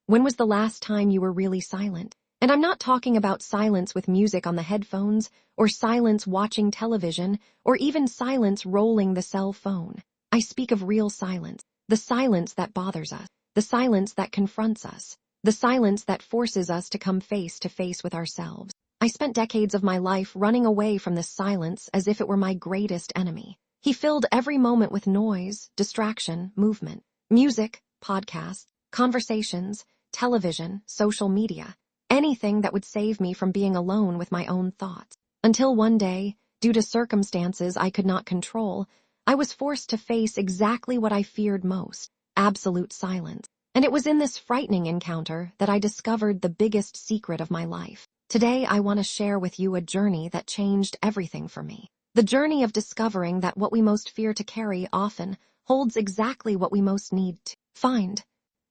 When was the last time you were really silent? And I'm not talking about silence with music on the headphones, or silence watching television, or even silence rolling the cell phone. I speak of real silence, the silence that bothers us, the silence that confronts us, the silence that forces us to come face to face with ourselves. I spent decades of my life running away from this silence as if it were my greatest enemy. He filled every moment with noise, distraction, movement, music, podcasts, conversations, television, social media, anything that would save me from being alone with my own thoughts. Until one day, due to circumstances I could not control, I was forced to face exactly what I feared most, absolute silence. And it was in this frightening encounter that I discovered the biggest secret of my life. Today, I want to share with you a journey that changed everything for me. The journey of discovering that what we most fear to carry often holds exactly what we most need to find.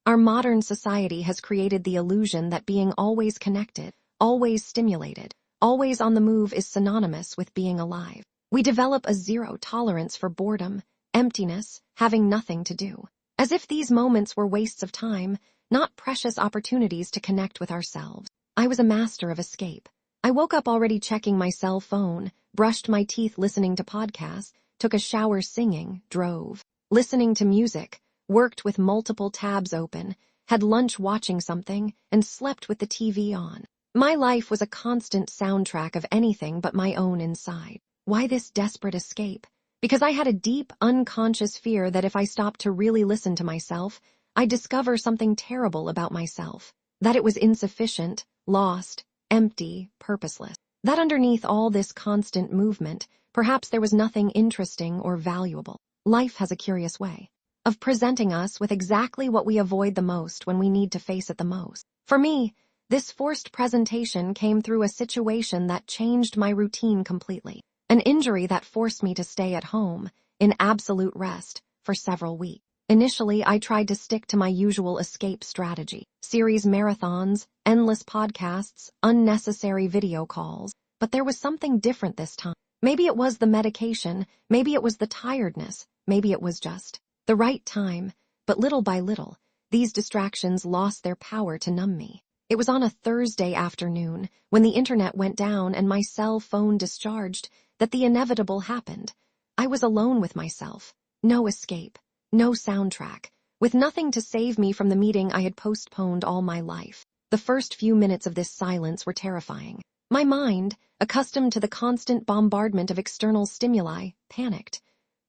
Our modern society has created the illusion that being always connected, always stimulated, always on the move is synonymous with being alive. We develop a zero tolerance for boredom, emptiness, having nothing to do. As if these moments were wastes of time, not precious opportunities to connect with ourselves. I was a master of escape. I woke up already checking my cell phone, brushed my teeth listening to podcasts, took a shower singing, drove, listening to music, worked with multiple tabs open, had lunch watching something, and slept with the TV on. My life was a constant soundtrack of anything but my own inside. Why this desperate escape? Because I had a deep, unconscious fear that if I stopped to really listen to myself, I'd discover something terrible about myself. That it was insufficient, lost, empty, purposeless. That underneath all this constant movement, perhaps there was nothing interesting or valuable. Life has a curious way of presenting us with exactly what we avoid the most when we need to face it the most. For me, this forced presentation came through a situation that changed my routine completely. An injury that forced me to stay at home, in absolute rest, for several weeks. Initially, I tried to stick to my usual escape strategy. Series marathons, endless podcasts, unnecessary video calls. But there was something different this time. Maybe it was the medication, maybe it was the tiredness, maybe it was just the right time, but little by little, these distractions lost their power to numb me. It was on a Thursday afternoon, when the internet went down and my cell phone discharged, that the inevitable happened. I was alone with myself. No escape, no soundtrack, with nothing to save me from the meeting I had postponed all my life. The first few minutes of this silence were terrifying. My mind, accustomed to the constant bombardment of external stimuli, panicked.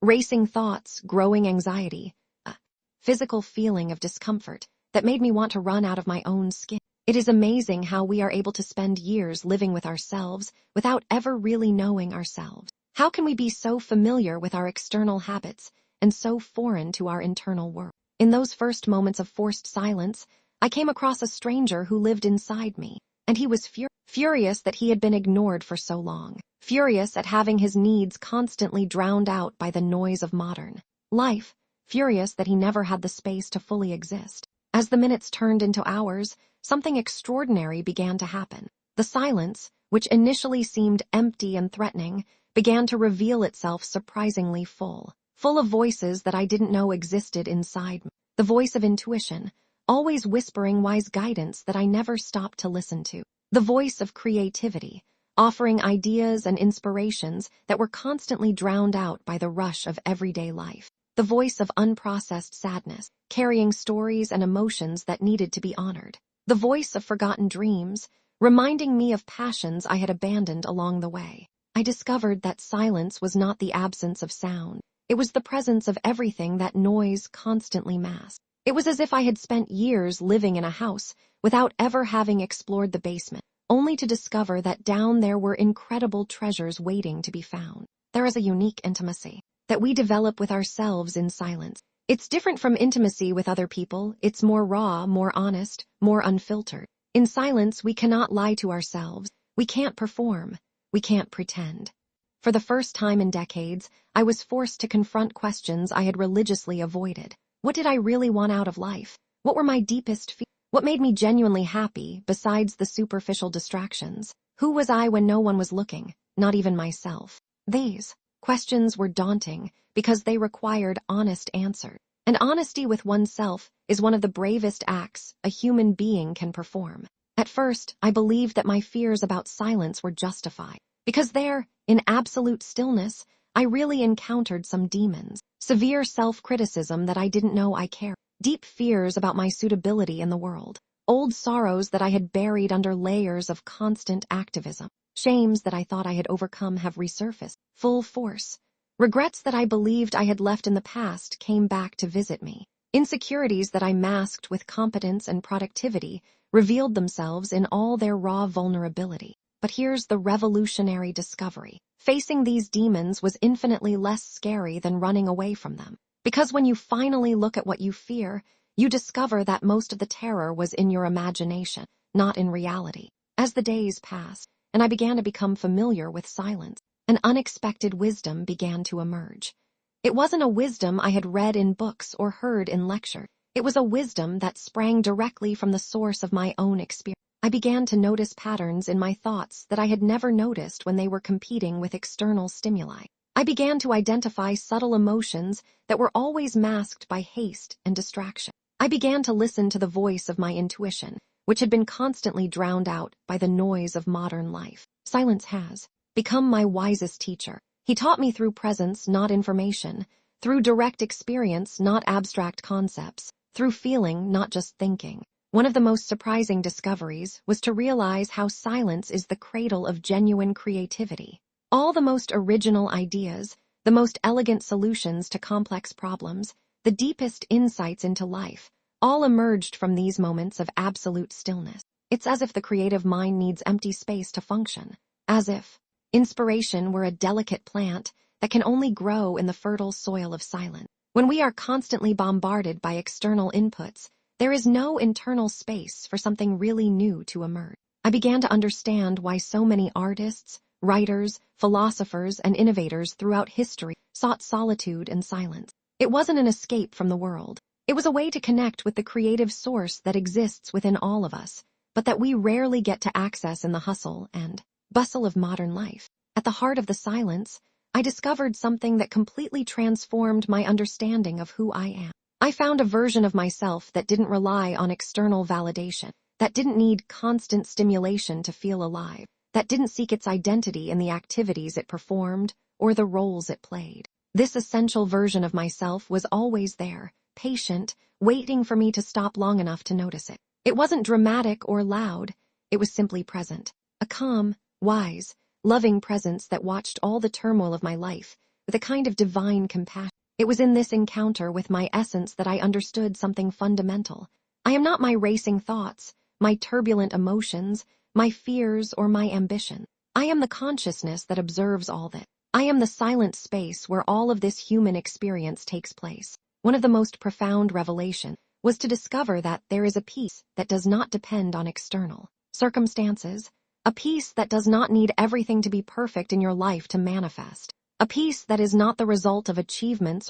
Racing thoughts, growing anxiety, a physical feeling of discomfort that made me want to run out of my own skin. It is amazing how we are able to spend years living with ourselves without ever really knowing ourselves. How can we be so familiar with our external habits and so foreign to our internal world? In those first moments of forced silence, I came across a stranger who lived inside me, and he was furious that he had been ignored for so long, furious at having his needs constantly drowned out by the noise of modern life, furious that he never had the space to fully exist. As the minutes turned into hours, something extraordinary began to happen. The silence, which initially seemed empty and threatening, began to reveal itself surprisingly full of voices that I didn't know existed inside me. The voice of intuition, always whispering wise guidance that I never stopped to listen to. The voice of creativity, offering ideas and inspirations that were constantly drowned out by the rush of everyday life. The voice of unprocessed sadness, carrying stories and emotions that needed to be honored. The voice of forgotten dreams, reminding me of passions I had abandoned along the way. I discovered that silence was not the absence of sound. It was the presence of everything that noise constantly masked. It was as if I had spent years living in a house without ever having explored the basement, only to discover that down there were incredible treasures waiting to be found. There is a unique intimacy that we develop with ourselves in silence. It's different from intimacy with other people. It's more raw, more honest, more unfiltered. In silence, we cannot lie to ourselves. We can't perform. We can't pretend. For the first time in decades, I was forced to confront questions I had religiously avoided. What did I really want out of life? What were my deepest fears? What made me genuinely happy, besides the superficial distractions? Who was I when no one was looking, not even myself? These questions were daunting because they required honest answers. And honesty with oneself is one of the bravest acts a human being can perform. At first, I believed that my fears about silence were justified, because there, in absolute stillness, I really encountered some demons, severe self-criticism that I didn't know I carried, deep fears about my suitability in the world, old sorrows that I had buried under layers of constant activism, shames that I thought I had overcome have resurfaced, full force. Regrets that I believed I had left in the past came back to visit me. Insecurities that I masked with competence and productivity revealed themselves in all their raw vulnerability. But here's the revolutionary discovery. Facing these demons was infinitely less scary than running away from them. Because when you finally look at what you fear, you discover that most of the terror was in your imagination, not in reality. As the days passed, and I began to become familiar with silence, an unexpected wisdom began to emerge. It wasn't a wisdom I had read in books or heard in lectures. It was a wisdom that sprang directly from the source of my own experience. I began to notice patterns in my thoughts that I had never noticed when they were competing with external stimuli. I began to identify subtle emotions that were always masked by haste and distraction. I began to listen to the voice of my intuition, which had been constantly drowned out by the noise of modern life. Silence has become my wisest teacher. He taught me through presence, not information, through direct experience, not abstract concepts, through feeling, not just thinking. One of the most surprising discoveries was to realize how silence is the cradle of genuine creativity. All the most original ideas, the most elegant solutions to complex problems, the deepest insights into life, all emerged from these moments of absolute stillness. It's as if the creative mind needs empty space to function, as if inspiration were a delicate plant that can only grow in the fertile soil of silence. When we are constantly bombarded by external inputs, there is no internal space for something really new to emerge. I began to understand why so many artists, writers, philosophers, and innovators throughout history sought solitude and silence. It wasn't an escape from the world. It was a way to connect with the creative source that exists within all of us, but that we rarely get to access in the hustle and bustle of modern life. At the heart of the silence, I discovered something that completely transformed my understanding of who I am. I found a version of myself that didn't rely on external validation, that didn't need constant stimulation to feel alive, that didn't seek its identity in the activities it performed or the roles it played. This essential version of myself was always there, patient, waiting for me to stop long enough to notice it. It wasn't dramatic or loud, it was simply present. A calm, wise, loving presence that watched all the turmoil of my life with a kind of divine compassion. It was in this encounter with my essence that I understood something fundamental. I am not my racing thoughts, my turbulent emotions, my fears, or my ambition. I am the consciousness that observes all this. I am the silent space where all of this human experience takes place. One of the most profound revelations was to discover that there is a peace that does not depend on external circumstances, a peace that does not need everything to be perfect in your life to manifest, a peace that is not the result of achievements,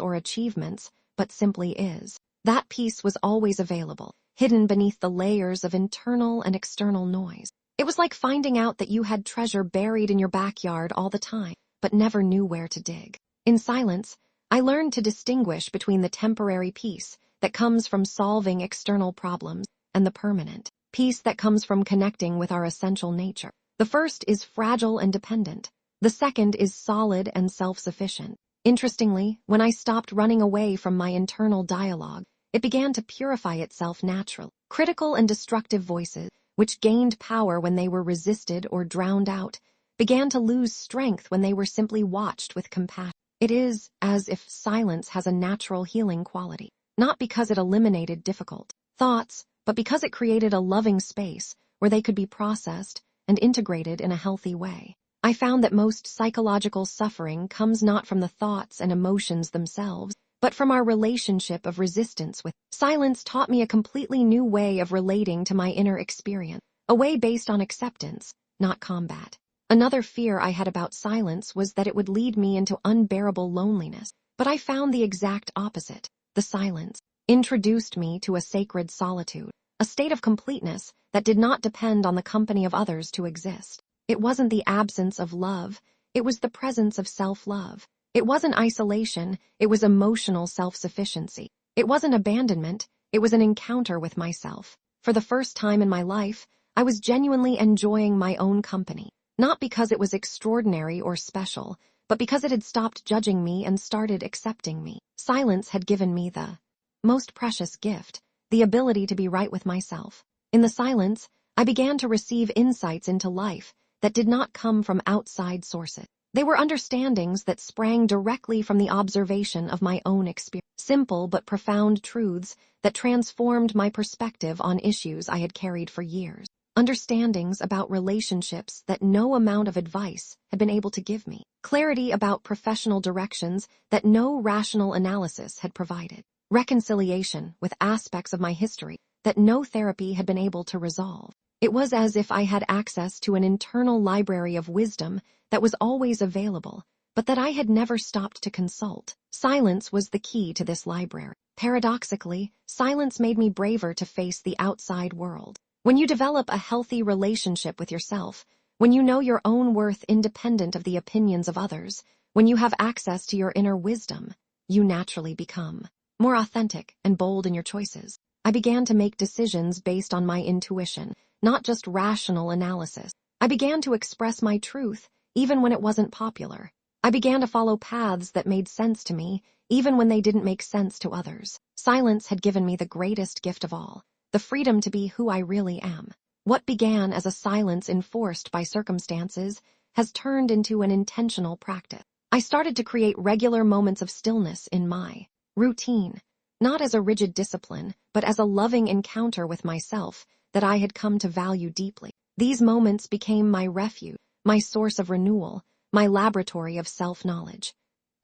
but simply is. That peace was always available, hidden beneath the layers of internal and external noise. It was like finding out that you had treasure buried in your backyard all the time, but never knew where to dig. In silence, I learned to distinguish between the temporary peace that comes from solving external problems and the permanent peace that comes from connecting with our essential nature. The first is fragile and dependent. The second is solid and self-sufficient. Interestingly, when I stopped running away from my internal dialogue, it began to purify itself naturally. Critical and destructive voices, which gained power when they were resisted or drowned out, began to lose strength when they were simply watched with compassion. It is as if silence has a natural healing quality, not because it eliminated difficult thoughts, but because it created a loving space where they could be processed and integrated in a healthy way. I found that most psychological suffering comes not from the thoughts and emotions themselves, but from our relationship of resistance with. Silence taught me a completely new way of relating to my inner experience, a way based on acceptance, not combat. Another fear I had about silence was that it would lead me into unbearable loneliness, but I found the exact opposite. The silence introduced me to a sacred solitude, a state of completeness that did not depend on the company of others to exist. It wasn't the absence of love, it was the presence of self-love. It wasn't isolation, it was emotional self-sufficiency. It wasn't abandonment, It was an encounter with myself. For the first time in my life, I was genuinely enjoying my own company. Not because it was extraordinary or special, but because it had stopped judging me and started accepting me. Silence had given me the most precious gift, the ability to be right with myself. In the silence, I began to receive insights into life that did not come from outside sources. They were understandings that sprang directly from the observation of my own experience. Simple but profound truths that transformed my perspective on issues I had carried for years. Understandings about relationships that no amount of advice had been able to give me. Clarity about professional directions that no rational analysis had provided. Reconciliation with aspects of my history that no therapy had been able to resolve. It was as if I had access to an internal library of wisdom that was always available, but that I had never stopped to consult. Silence was the key to this library. Paradoxically, silence made me braver to face the outside world. When you develop a healthy relationship with yourself, when you know your own worth independent of the opinions of others, when you have access to your inner wisdom, you naturally become more authentic and bold in your choices. I began to make decisions based on my intuition, not just rational analysis. I began to express my truth, even when it wasn't popular. I began to follow paths that made sense to me, even when they didn't make sense to others. Silence had given me the greatest gift of all, the freedom to be who I really am. What began as a silence enforced by circumstances has turned into an intentional practice. I started to create regular moments of stillness in my routine, not as a rigid discipline, but as a loving encounter with myself that I had come to value deeply. These moments became my refuge, my source of renewal, my laboratory of self-knowledge.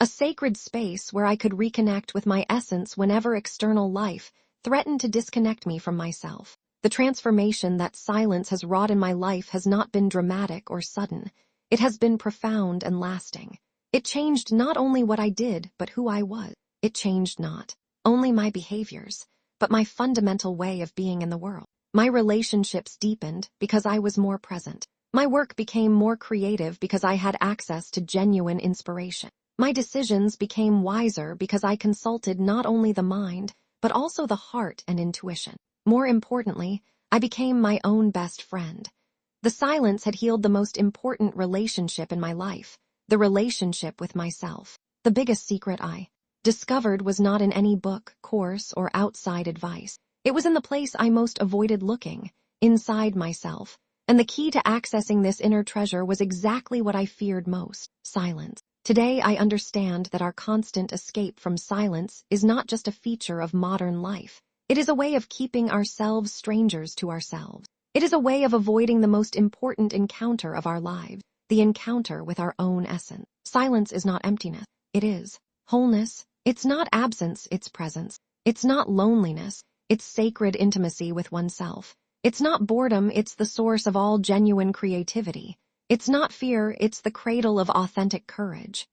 A sacred space where I could reconnect with my essence whenever external life threatened to disconnect me from myself. The transformation that silence has wrought in my life has not been dramatic or sudden. It has been profound and lasting. It changed not only what I did, but who I was. It changed not only my behaviors, but my fundamental way of being in the world. My relationships deepened because I was more present. My work became more creative because I had access to genuine inspiration. My decisions became wiser because I consulted not only the mind, but also the heart and intuition. More importantly, I became my own best friend. The silence had healed the most important relationship in my life, the relationship with myself. The biggest secret I discovered was not in any book, course, or outside advice. It was in the place I most avoided looking, inside myself. And the key to accessing this inner treasure was exactly what I feared most: silence. Today I understand that our constant escape from silence is not just a feature of modern life. It is a way of keeping ourselves strangers to ourselves. It is a way of avoiding the most important encounter of our lives, the encounter with our own essence. Silence is not emptiness. It is wholeness. It's not absence, it's presence. It's not loneliness. It's sacred intimacy with oneself. It's not boredom, it's the source of all genuine creativity. It's not fear, it's the cradle of authentic courage.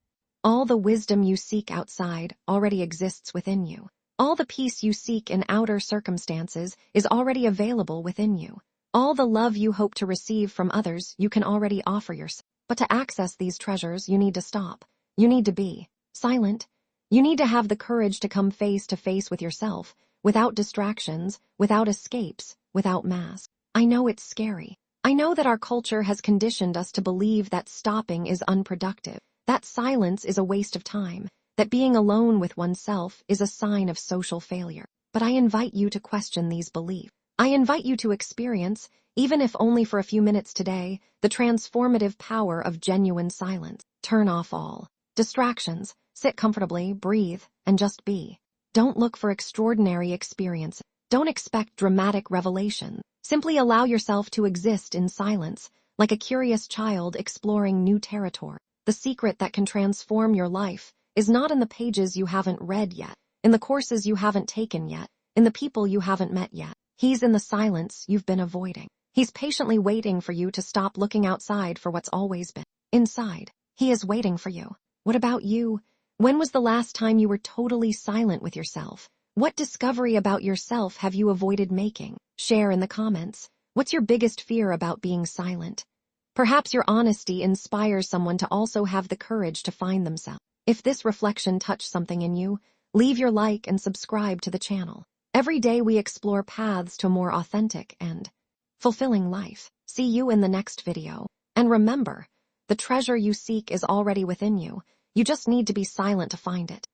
All the wisdom you seek outside already exists within you. All the peace you seek in outer circumstances is already available within you. All the love you hope to receive from others you can already offer yourself. But to access these treasures, you need to stop. You need to be silent. You need to have the courage to come face to face with yourself, without distractions, without escapes, without masks. I know it's scary. I know that our culture has conditioned us to believe that stopping is unproductive, that silence is a waste of time, that being alone with oneself is a sign of social failure. But I invite you to question these beliefs. I invite you to experience, even if only for a few minutes today, the transformative power of genuine silence. Turn off all distractions, sit comfortably, breathe, and just be. Don't look for extraordinary experiences. Don't expect dramatic revelation. Simply allow yourself to exist in silence, like a curious child exploring new territory. The secret that can transform your life is not in the pages you haven't read yet, in the courses you haven't taken yet, in the people you haven't met yet. He's in the silence you've been avoiding. He's patiently waiting for you to stop looking outside for what's always been inside. He is waiting for you. What about you? When was the last time you were totally silent with yourself? What discovery about yourself have you avoided making? Share in the comments. What's your biggest fear about being silent? Perhaps your honesty inspires someone to also have the courage to find themselves. If this reflection touched something in you, leave your like and subscribe to the channel. Every day we explore paths to more authentic and fulfilling life. See you in the next video. And remember, the treasure you seek is already within you. You just need to be silent to find it.